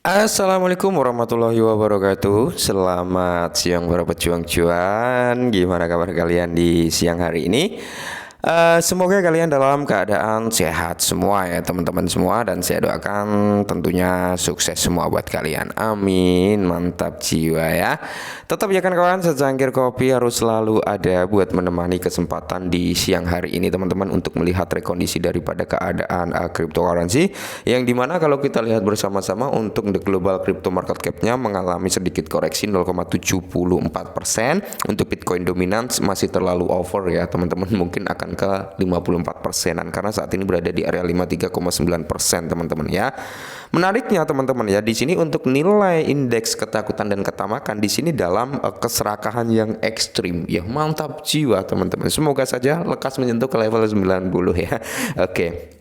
Assalamualaikum warahmatullahi wabarakatuh. Selamat siang para pejuang cuan. Gimana kabar kalian di siang hari ini? Semoga kalian dalam keadaan sehat semua ya teman-teman semua. Dan saya doakan tentunya sukses semua buat kalian. Amin. Mantap jiwa ya. Tetap ya kan kawan, secangkir kopi harus selalu ada buat menemani kesempatan di siang hari ini teman-teman, untuk melihat rekondisi daripada keadaan cryptocurrency, yang dimana kalau kita lihat bersama-sama untuk the global crypto market cap-nya mengalami sedikit koreksi 0,74%. Untuk Bitcoin dominance masih terlalu over ya teman-teman, mungkin akan ke 54%-an karena saat ini berada di area 53,9% teman-teman ya. Menariknya teman-teman ya, di sini untuk nilai indeks ketakutan dan ketamakan di sini dalam keserakahan yang ekstrim ya. Mantap jiwa teman-teman. Semoga saja lekas menyentuh ke level 90 ya. Oke.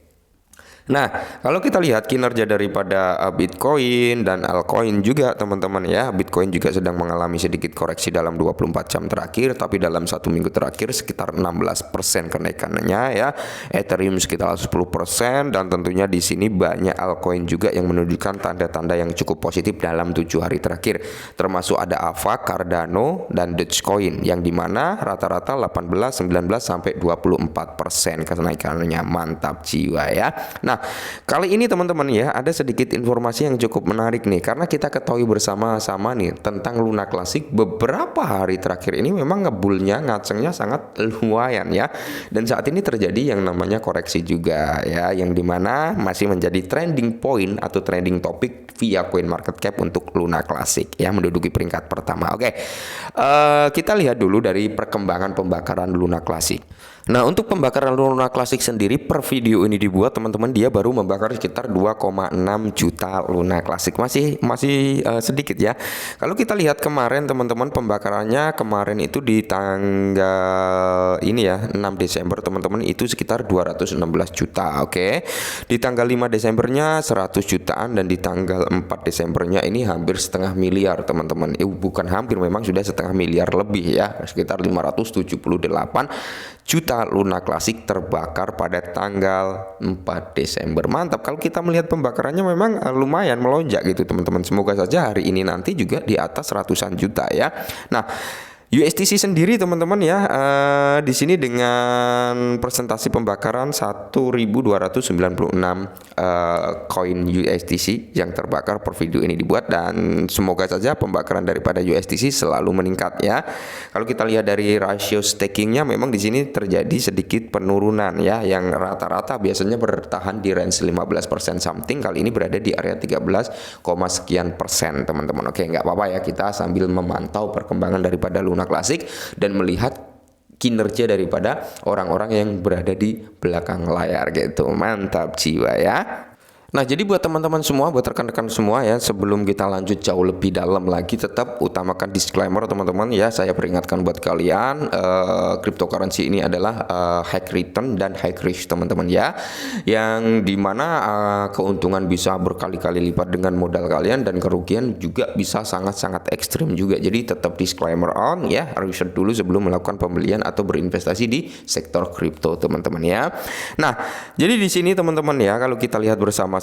Nah, kalau kita lihat kinerja daripada Bitcoin dan altcoin juga teman-teman ya, Bitcoin juga sedang mengalami sedikit koreksi dalam 24 jam terakhir, tapi dalam satu minggu terakhir sekitar 16% kenaikannya ya. Ethereum sekitar 10%, dan tentunya di sini banyak altcoin juga yang menunjukkan tanda-tanda yang cukup positif dalam 7 hari terakhir, termasuk ada Ava, Cardano, dan Dogecoin yang dimana rata-rata 18, 19 sampai 24% kenaikannya. Mantap jiwa ya. Nah, kali ini teman-teman ya, ada sedikit informasi yang cukup menarik nih, karena kita ketahui bersama-sama nih tentang Luna Classic beberapa hari terakhir ini memang ngebulnya, ngacengnya sangat lumayan ya. Dan saat ini terjadi yang namanya koreksi juga ya, yang dimana masih menjadi trending point atau trending topik via coin market cap untuk Luna Classic ya, menduduki peringkat pertama. Oke, kita lihat dulu dari perkembangan pembakaran Luna Classic. Nah, untuk pembakaran Luna Classic sendiri per video ini dibuat teman-teman, dia baru membakar sekitar 2,6 juta Luna Classic. Masih sedikit ya. Kalau kita lihat kemarin teman-teman, pembakarannya kemarin itu di tanggal ini ya, 6 Desember teman-teman, itu sekitar 216 juta. Oke. Di tanggal 5 Desembernya 100 jutaan, dan di tanggal 4 Desembernya ini hampir setengah miliar teman-teman. Bukan hampir, memang sudah setengah miliar lebih ya, sekitar 578 juta Luna Classic terbakar pada tanggal 4 Desember. Mantap, kalau kita melihat pembakarannya memang lumayan melonjak gitu teman-teman. Semoga saja hari ini nanti juga di atas ratusan juta ya. Nah, USDC sendiri teman-teman ya, di sini dengan presentasi pembakaran 1296 koin USDC yang terbakar per video ini dibuat, dan semoga saja pembakaran daripada USDC selalu meningkat ya. Kalau kita lihat dari rasio stakingnya, memang di sini terjadi sedikit penurunan ya, yang rata-rata biasanya bertahan di range 15% something, kali ini berada di area 13, sekian persen teman-teman. Oke, nggak apa-apa ya, kita sambil memantau perkembangan daripada Luna Classic dan melihat kinerja daripada orang-orang yang berada di belakang layar gitu. Mantap jiwa ya. Nah, jadi buat teman-teman semua, buat rekan-rekan semua ya, sebelum kita lanjut jauh lebih dalam lagi, tetap utamakan disclaimer teman-teman ya. Saya peringatkan buat kalian, cryptocurrency ini adalah high return dan high risk teman-teman ya, yang dimana keuntungan bisa berkali-kali lipat dengan modal kalian, dan kerugian juga bisa sangat-sangat ekstrim juga. Jadi tetap disclaimer on ya, research dulu sebelum melakukan pembelian atau berinvestasi di sektor kripto teman-teman ya. Nah, jadi di sini teman-teman ya, kalau kita lihat bersama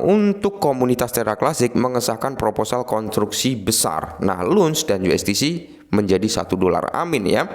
untuk komunitas Terra Classic mengesahkan proposal konstruksi besar. Nah, LUNS dan USDC menjadi $1. Amin ya.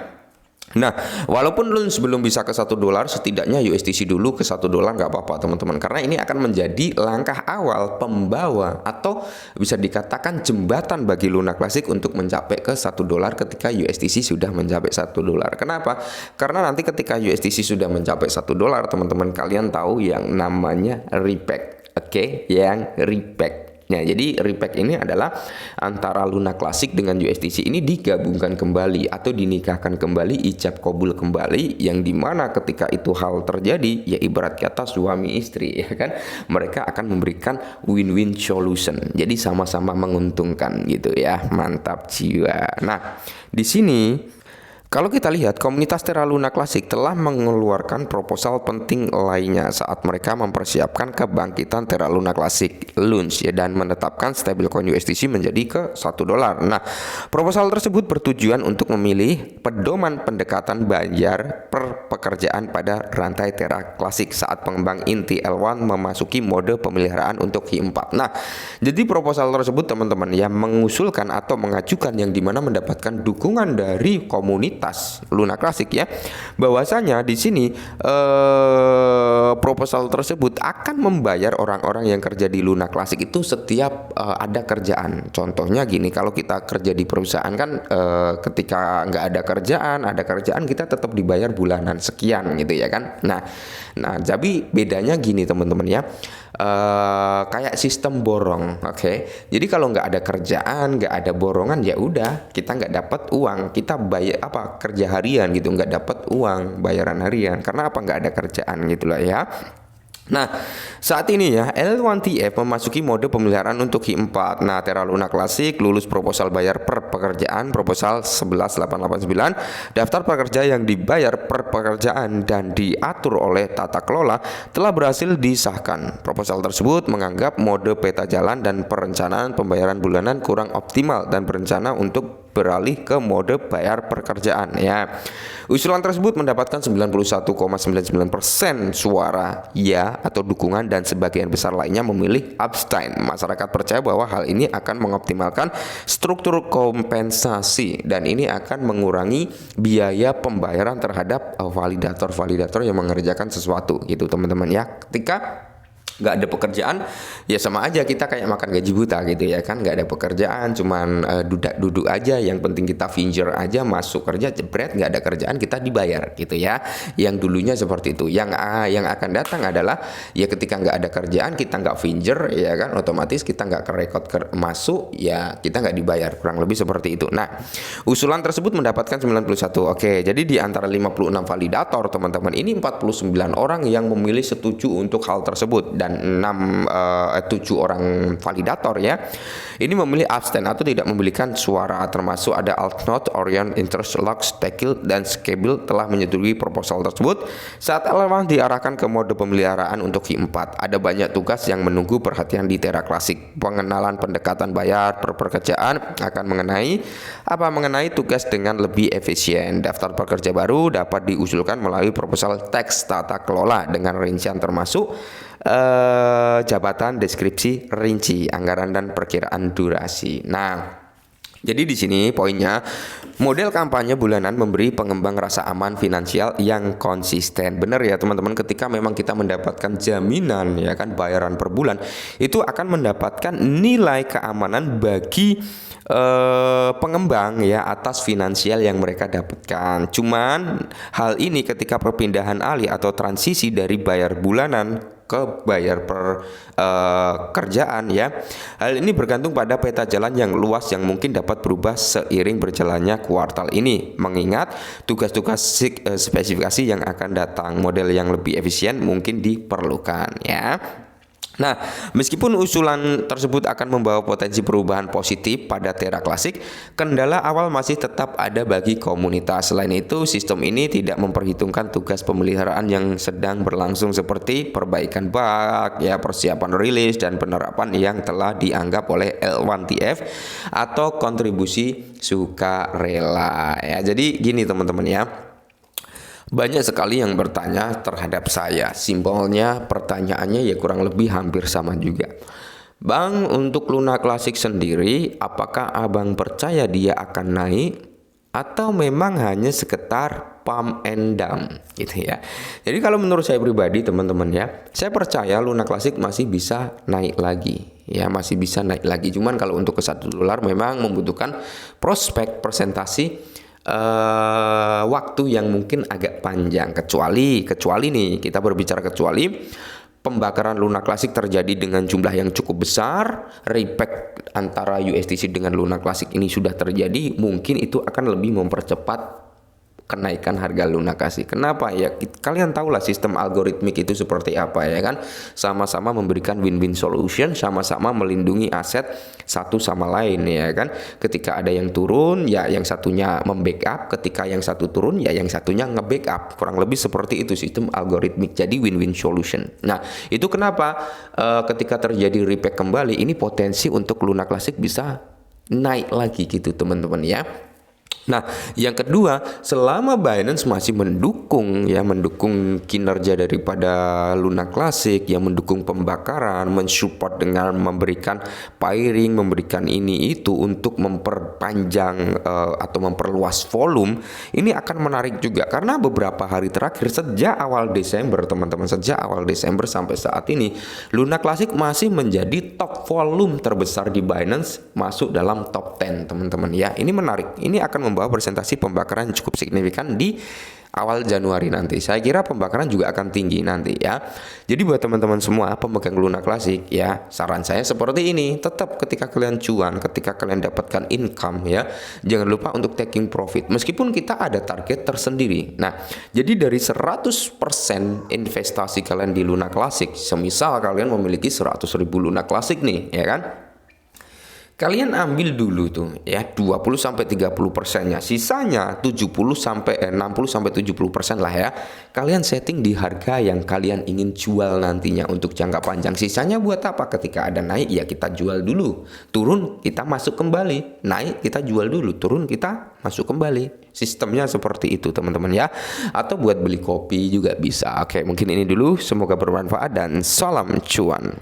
Nah, walaupun LUNS belum bisa ke $1, setidaknya USDC dulu ke $1 nggak apa-apa teman-teman, karena ini akan menjadi langkah awal pembawa atau bisa dikatakan jembatan bagi Luna Classic untuk mencapai ke $1 ketika USDC sudah mencapai $1. Kenapa? Karena nanti ketika USDC sudah mencapai $1, teman-teman kalian tahu yang namanya repack. Oke, yang repack. Nah, jadi repack ini adalah antara Luna Classic dengan USDC ini digabungkan kembali atau dinikahkan kembali, ijab kabul kembali, yang dimana ketika itu hal terjadi ya ibarat kata suami istri ya kan, mereka akan memberikan win-win solution. Jadi sama-sama menguntungkan gitu ya. Mantap jiwa. Nah, di sini Kalau kita lihat, komunitas Terra Luna Classic telah mengeluarkan proposal penting lainnya saat mereka mempersiapkan kebangkitan Terra Luna Classic launch ya, dan menetapkan stablecoin USDC menjadi ke $1. Nah, proposal tersebut bertujuan untuk memilih pedoman pendekatan bayar per pekerjaan pada rantai Terra Classic saat pengembang inti L1 memasuki mode pemeliharaan untuk Hi4. Nah, jadi proposal tersebut teman-teman yang mengusulkan atau mengajukan yang dimana mendapatkan dukungan dari komunitas Luna Classic ya, bahwasanya di sini proposal tersebut akan membayar orang-orang yang kerja di Luna Classic itu setiap ada kerjaan. Contohnya gini, kalau kita kerja di perusahaan kan ketika nggak ada kerjaan kita tetap dibayar bulanan sekian gitu ya kan. Nah jadi bedanya gini teman-teman ya. Kayak sistem borong, oke. Jadi kalau nggak ada kerjaan, nggak ada borongan, ya udah kita nggak dapat uang, kita bayar kerja harian gitu, nggak dapat uang bayaran harian karena nggak ada kerjaan gitulah ya. Nah, saat ini ya L1TF memasuki mode pemeliharaan untuk Hi4. Nah, Terra Luna Classic lulus proposal bayar per pekerjaan proposal 11889. Daftar pekerja yang dibayar per pekerjaan dan diatur oleh tata kelola telah berhasil disahkan. Proposal tersebut menganggap mode peta jalan dan perencanaan pembayaran bulanan kurang optimal dan berencana untuk beralih ke mode bayar pekerjaan ya. Usulan tersebut mendapatkan 91,99% suara ya atau dukungan dan sebagian besar lainnya memilih abstain. Masyarakat percaya bahwa hal ini akan mengoptimalkan struktur kompensasi dan ini akan mengurangi biaya pembayaran terhadap validator-validator yang mengerjakan sesuatu gitu teman-teman ya. Ketika nggak ada pekerjaan ya sama aja kita kayak makan gaji buta gitu ya kan, nggak ada pekerjaan cuman duduk aja, yang penting kita finger aja masuk kerja jebret, nggak ada kerjaan kita dibayar gitu ya. Yang dulunya seperti itu. Yang akan datang adalah ya ketika nggak ada kerjaan kita nggak finger ya kan, otomatis kita nggak kerekod masuk ya kita nggak dibayar, kurang lebih seperti itu. Nah, usulan tersebut mendapatkan 91. Oke, jadi di antara 56 validator teman-teman ini 49 orang yang memilih setuju untuk hal tersebut dan 7 orang validator ya ini memilih abstain atau tidak memberikan suara, termasuk ada Altnode, Orion, Interlux, Tekil, dan Skable telah menyetujui proposal tersebut. Saat L1 diarahkan ke mode pemeliharaan untuk Hi4, ada banyak tugas yang menunggu perhatian di Terra Classic. Pengenalan pendekatan bayar per pekerjaan akan mengenai tugas dengan lebih efisien. Daftar pekerja baru dapat diusulkan melalui proposal teks tata kelola dengan rincian termasuk jabatan, deskripsi, rinci, anggaran dan perkiraan durasi. Nah, jadi di sini poinnya, model kampanye bulanan memberi pengembang rasa aman finansial yang konsisten. Benar ya teman-teman, ketika memang kita mendapatkan jaminan ya kan bayaran per bulan, itu akan mendapatkan nilai keamanan bagi pengembang ya atas finansial yang mereka dapatkan. Cuman hal ini ketika perpindahan alih atau transisi dari bayar bulanan ke bayar per kerjaan ya. Hal ini bergantung pada peta jalan yang luas yang mungkin dapat berubah seiring berjalannya kuartal ini. Mengingat tugas-tugas spesifikasi yang akan datang, model yang lebih efisien mungkin diperlukan ya. Nah, meskipun usulan tersebut akan membawa potensi perubahan positif pada Terra Classic, kendala awal masih tetap ada bagi komunitas. Selain itu, sistem ini tidak memperhitungkan tugas pemeliharaan yang sedang berlangsung seperti perbaikan bug, ya, persiapan rilis dan penerapan yang telah dianggap oleh L1TF atau kontribusi sukarela. Ya, jadi gini teman-teman ya. Banyak sekali yang bertanya terhadap saya. Simpelnya pertanyaannya ya kurang lebih hampir sama juga. Bang, untuk Luna Classic sendiri, apakah abang percaya dia akan naik atau memang hanya sekedar pump and dump gitu ya. Jadi kalau menurut saya pribadi teman-teman ya, saya percaya Luna Classic masih bisa naik lagi. Ya, masih bisa naik lagi. Cuman kalau untuk ke $1 memang membutuhkan prospek presentasi waktu yang mungkin agak panjang, kecuali nih kita berbicara kecuali pembakaran Luna Classic terjadi dengan jumlah yang cukup besar, repack antara USDC dengan Luna Classic ini sudah terjadi, mungkin itu akan lebih mempercepat kenaikan harga lunakasi. Kenapa ya? Kalian tahulah sistem algoritmik itu seperti apa ya kan? Sama-sama memberikan win-win solution, sama-sama melindungi aset satu sama lain ya kan? Ketika ada yang turun, ya yang satunya membackup, ketika yang satu turun, ya yang satunya nge-backup. Kurang lebih seperti itu sistem algoritmik. Jadi win-win solution. Nah, itu kenapa ketika terjadi repack kembali, ini potensi untuk Luna Classic bisa naik lagi gitu teman-teman ya. Nah, yang kedua, selama Binance masih mendukung kinerja daripada Luna Classic, yang mendukung pembakaran, mensupport dengan memberikan pairing, memberikan ini itu untuk memperpanjang atau memperluas volume, ini akan menarik juga karena beberapa hari terakhir sejak awal Desember teman-teman, sejak awal Desember sampai saat ini, Luna Classic masih menjadi top volume terbesar di Binance, masuk dalam top 10 teman-teman ya. Ini menarik, ini akan membawa presentasi pembakaran yang cukup signifikan di awal Januari nanti. Saya kira pembakaran juga akan tinggi nanti ya. Jadi buat teman-teman semua pemegang Luna Classic ya, saran saya seperti ini. Tetap ketika kalian cuan, ketika kalian dapatkan income ya, jangan lupa untuk taking profit. Meskipun kita ada target tersendiri. Nah, jadi dari 100% investasi kalian di Luna Classic, semisal kalian memiliki 100.000 Luna Classic nih, ya kan? Kalian ambil dulu tuh ya 20-30%-nya. Sisanya 60-70% lah ya. Kalian setting di harga yang kalian ingin jual nantinya untuk jangka panjang. Sisanya buat apa? Ketika ada naik ya kita jual dulu. Turun kita masuk kembali. Naik kita jual dulu. Turun kita masuk kembali. Sistemnya seperti itu teman-teman ya. Atau buat beli kopi juga bisa. Oke, mungkin ini dulu. Semoga bermanfaat dan salam cuan.